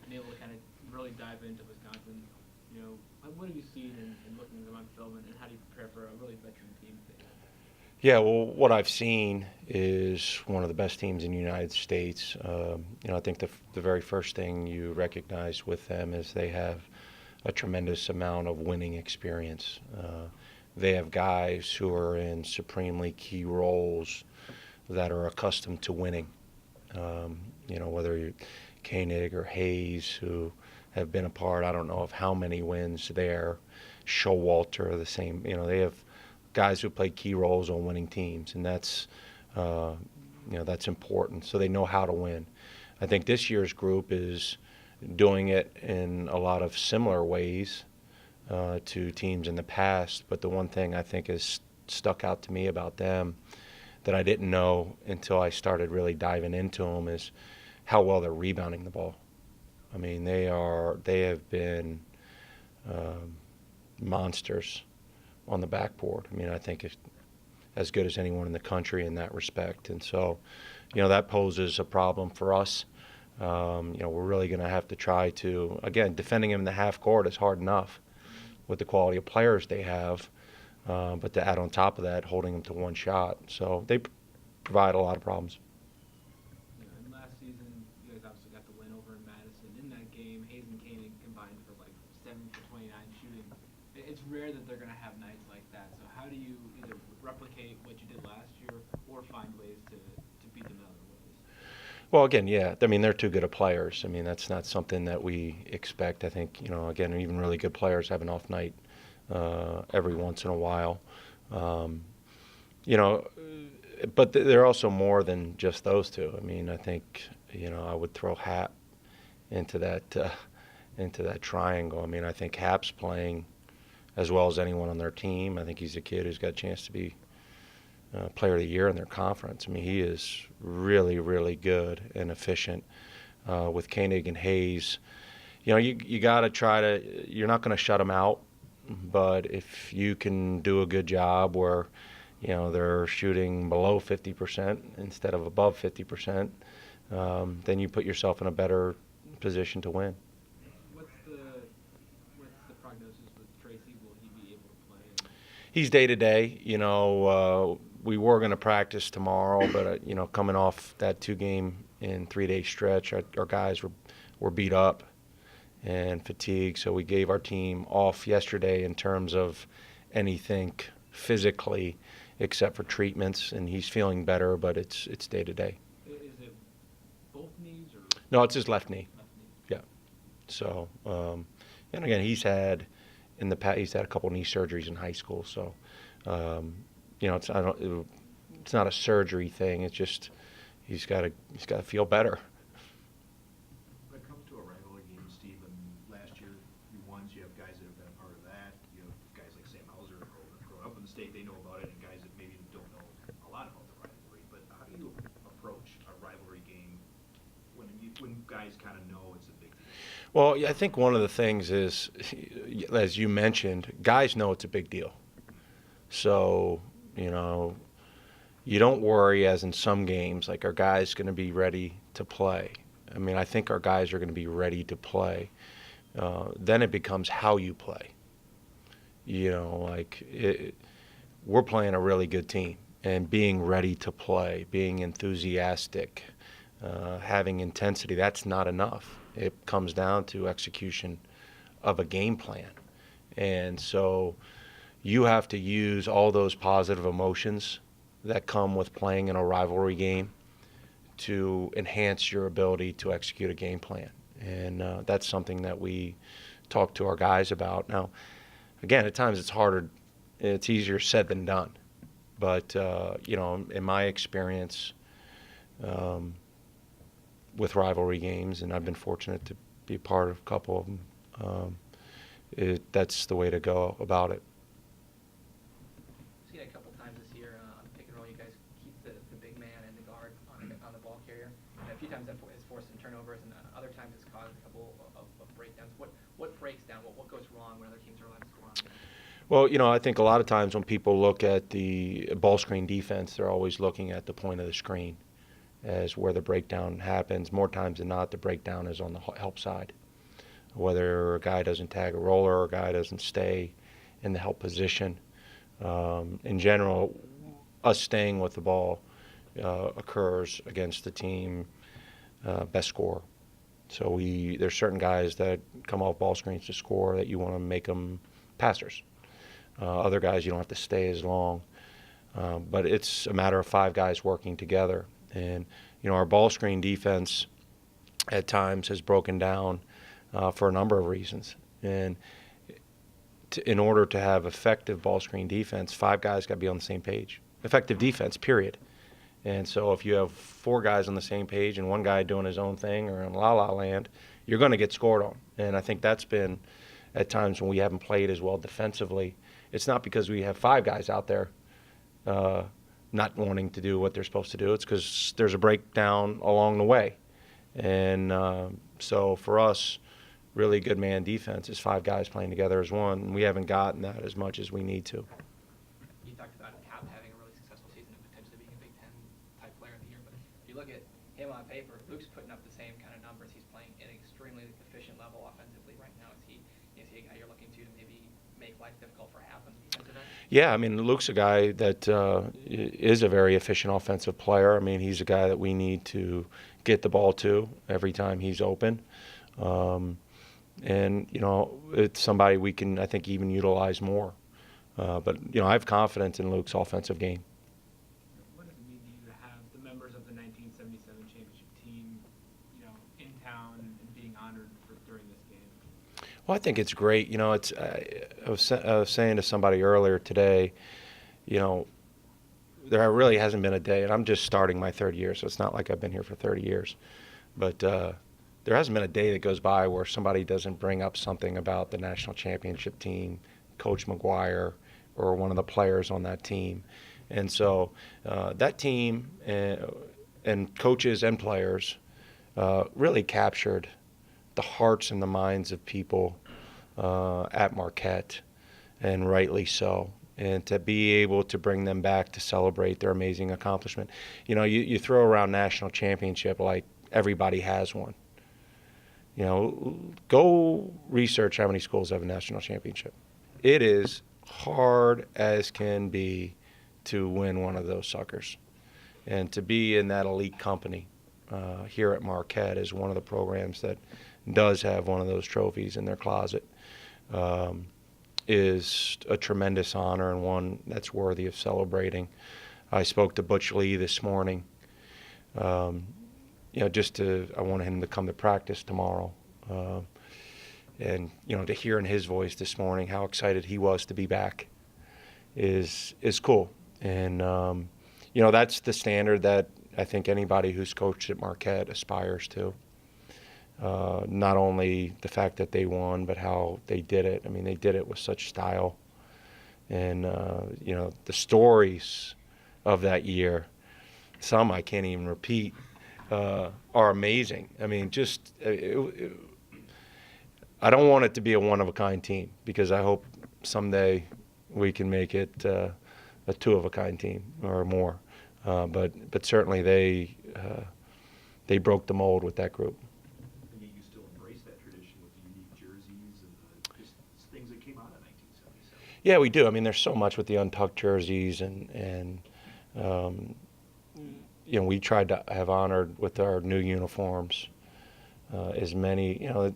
been able to kind of really dive into Wisconsin. What have you seen in looking at them on film, and how do you prepare for a really veteran team? Yeah, well, what I've seen is one of the best teams in the United States. I think the very first thing you recognize with them is they have a tremendous amount of winning experience. They have guys who are in supremely key roles that are accustomed to winning. Whether you're Koenig or Hayes, who have been a part, I don't know of how many wins there. Showalter, the same. They have guys who play key roles on winning teams, and uh, that's important. So they know how to win. I think this year's group is doing it in a lot of similar ways to teams in the past. But the one thing I think has stuck out to me about them that I didn't know until I started really diving into them is how well they're rebounding the ball. I mean, they have been monsters on the backboard. I mean, I think it's as good as anyone in the country in that respect. And so, that poses a problem for us. We're really going to have to try to, again, defending them in the half court is hard enough with the quality of players they have, but to add on top of that, holding them to one shot. So they provide a lot of problems. And last season, you guys obviously got the win over in Madison. In that game, Hayes and Koenig combined for like 7 for 29 shooting. It's rare that they're going to have nights like that. So how do you either replicate what you did last year or find ways to beat them in other ways? Well, again, yeah. I mean, they're too good of players. I mean, that's not something that we expect. I think, again, even really good players have an off night every once in a while. Um, you know, but they're also more than just those two. I mean, I think, I would throw Hap into that triangle. I mean, I think Hap's playing as well as anyone on their team. I think he's a kid who's got a chance to be Player of the Year in their conference. I mean, he is really, really good and efficient. With Koenig and Hayes, you got to try to. You're not going to shut them out, but if you can do a good job where, they're shooting below 50% instead of above 50%, then you put yourself in a better position to win. What's the prognosis with Tracy? Will he be able to play? He's day to day. We were going to practice tomorrow, but coming off that 2-game in 3-day stretch, our guys were beat up and fatigued. So we gave our team off yesterday in terms of anything physically, except for treatments. And he's feeling better, but it's day to day. Is it both knees or No, it's his left knee. left knee? Yeah. So, and again, he's had a couple knee surgeries in high school. So, it's not a surgery thing. It's just he's got to feel better. When it comes to a rivalry game, Steve, last year you won, so you have guys that have been a part of that. You have guys like Sam Hauser who grown up in the state, they know about it, and guys that maybe don't know a lot about the rivalry. But how do you approach a rivalry game when guys kind of know it's a big deal? Well, yeah, I think one of the things is, as you mentioned, guys know it's a big deal. So, you don't worry, as in some games, like, are guys going to be ready to play? I mean, I think our guys are going to be ready to play. Then it becomes how you play. We're playing a really good team, and being ready to play, being enthusiastic, having intensity, that's not enough. It comes down to execution of a game plan. And so you have to use all those positive emotions that come with playing in a rivalry game to enhance your ability to execute a game plan. And that's something that we talk to our guys about. Now, again, at times it's easier said than done. But, in my experience with rivalry games, and I've been fortunate to be a part of a couple of them, that's the way to go about it. Seen it a couple times this year on the pick and roll. You guys keep the big man and the guard on the ball carrier. And a few times that has forced some turnovers, and other times it's caused a couple of breakdowns. What breaks down? What goes wrong when other teams are allowed to score on them? Well, I think a lot of times when people look at the ball screen defense, they're always looking at the point of the screen as where the breakdown happens. More times than not, the breakdown is on the help side. whether a guy doesn't tag a roller or a guy doesn't stay in the help position. In general, us staying with the ball occurs against the team best scorer. So there's certain guys that come off ball screens to score that you want to make them passers. Other guys you don't have to stay as long. But it's a matter of 5 guys working together. And, our ball screen defense at times has broken down for a number of reasons. And in order to have effective ball screen defense, 5 guys got to be on the same page. Effective defense, period. And so if you have 4 guys on the same page and one guy doing his own thing or in la-la land, you're going to get scored on. And I think that's been at times when we haven't played as well defensively. It's not because we have 5 guys out there not wanting to do what they're supposed to do. It's because there's a breakdown along the way. And so for us, really good man defense is 5 guys playing together as one. And we haven't gotten that as much as we need to. You talked about Cap having a really successful season and potentially being a Big Ten type player of the year, but if you look at him on paper, Luke's putting up the same kind of numbers. He's playing at an extremely efficient level offensively right now. Is he a guy you're looking to maybe make life difficult for Hap on the defensive end? Yeah, I mean, Luke's a guy that is a very efficient offensive player. I mean, he's a guy that we need to get the ball to every time he's open. And, it's somebody we can, I think, even utilize more. But, I have confidence in Luke's offensive game. What does it mean to you to have the members of the 1977 championship team, in town and being honored during this game? Well, I think it's great. I was saying to somebody earlier today, there really hasn't been a day, and I'm just starting my 3rd year, so it's not like I've been here for 30 years. But there hasn't been a day that goes by where somebody doesn't bring up something about the national championship team, Coach McGuire, or one of the players on that team. And so that team and coaches and players really captured the hearts and the minds of people at Marquette, and rightly so. And to be able to bring them back to celebrate their amazing accomplishment. You throw around national championship like everybody has one. Go research how many schools have a national championship. It is hard as can be to win one of those suckers. And to be in that elite company here at Marquette is one of the programs that does have one of those trophies in their closet. Is a tremendous honor and one that's worthy of celebrating. I spoke to Butch Lee this morning. I wanted him to come to practice tomorrow. And, to hear in his voice this morning how excited he was to be back is cool. And, that's the standard that I think anybody who's coached at Marquette aspires to. Not only the fact that they won, but how they did it. I mean, they did it with such style. And, the stories of that year, some I can't even repeat, are amazing. I mean, I don't want it to be a one-of-a-kind team because I hope someday we can make it a two-of-a-kind team or more. But certainly they broke the mold with that group. And yet you still embrace that tradition with the unique jerseys and just things that came out of 1977. Yeah, we do. I mean, there's so much with the untucked jerseys and we tried to have honored with our new uniforms as many of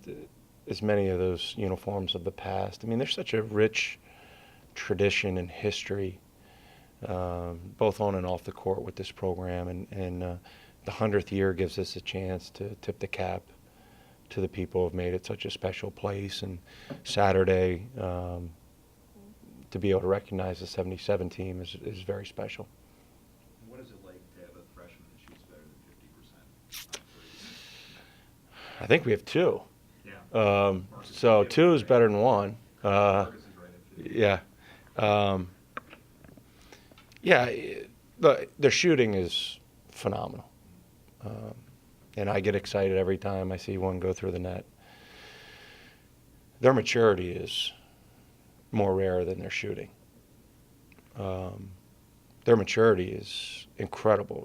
those uniforms of the past. I mean, there's such a rich tradition and history, both on and off the court with this program. And the 100th year gives us a chance to tip the cap to the people who have made it such a special place. And Saturday, to be able to recognize the 77 team is very special. What is it like to have a freshman that shoots better than 50%? I think we have 2. Yeah. So 2 is better than 1. Marcus is right at 50. Yeah. Their shooting is phenomenal. And I get excited every time I see one go through the net. Their maturity is more rare than their shooting. Their maturity is incredible.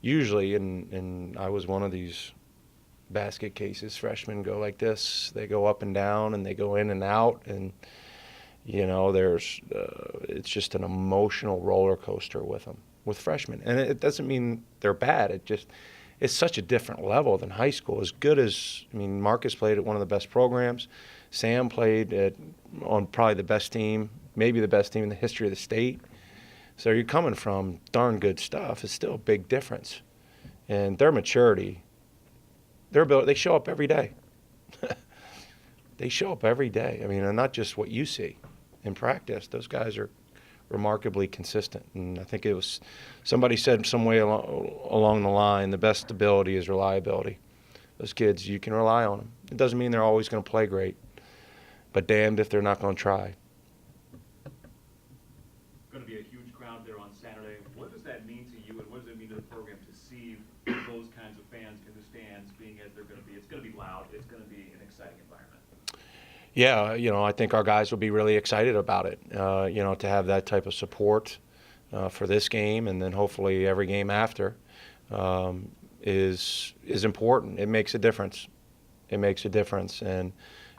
Usually, and I was one of these basket cases. Freshmen go like this. They go up and down, and they go in and out, and there's it's just an emotional roller coaster with them, with freshmen. And it doesn't mean they're bad. It's such a different level than high school. As good as, Marcus played at one of the best programs. Sam played on probably the best team, maybe the best team in the history of the state. So you're coming from darn good stuff. It's still a big difference. And their maturity, they show up every day. They show up every day. And not just what you see in practice. Those guys are remarkably consistent. And I think it was somebody said some way along the line, the best ability is reliability. Those kids, you can rely on them. It doesn't mean they're always going to play great, but damned if they're not going to try. Going to be a huge crowd there on Saturday. What does that mean to you, and what does it mean to the program to see those kinds of fans in the stands being as they're going to be? It's going to be loud. It's going to be an exciting environment. Yeah, I think our guys will be really excited about it, to have that type of support for this game, and then hopefully every game after is important. It makes a difference. It makes a difference, and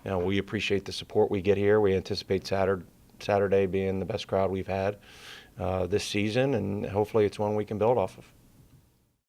we appreciate the support we get here. We anticipate Saturday being the best crowd we've had this season, and hopefully it's one we can build off of.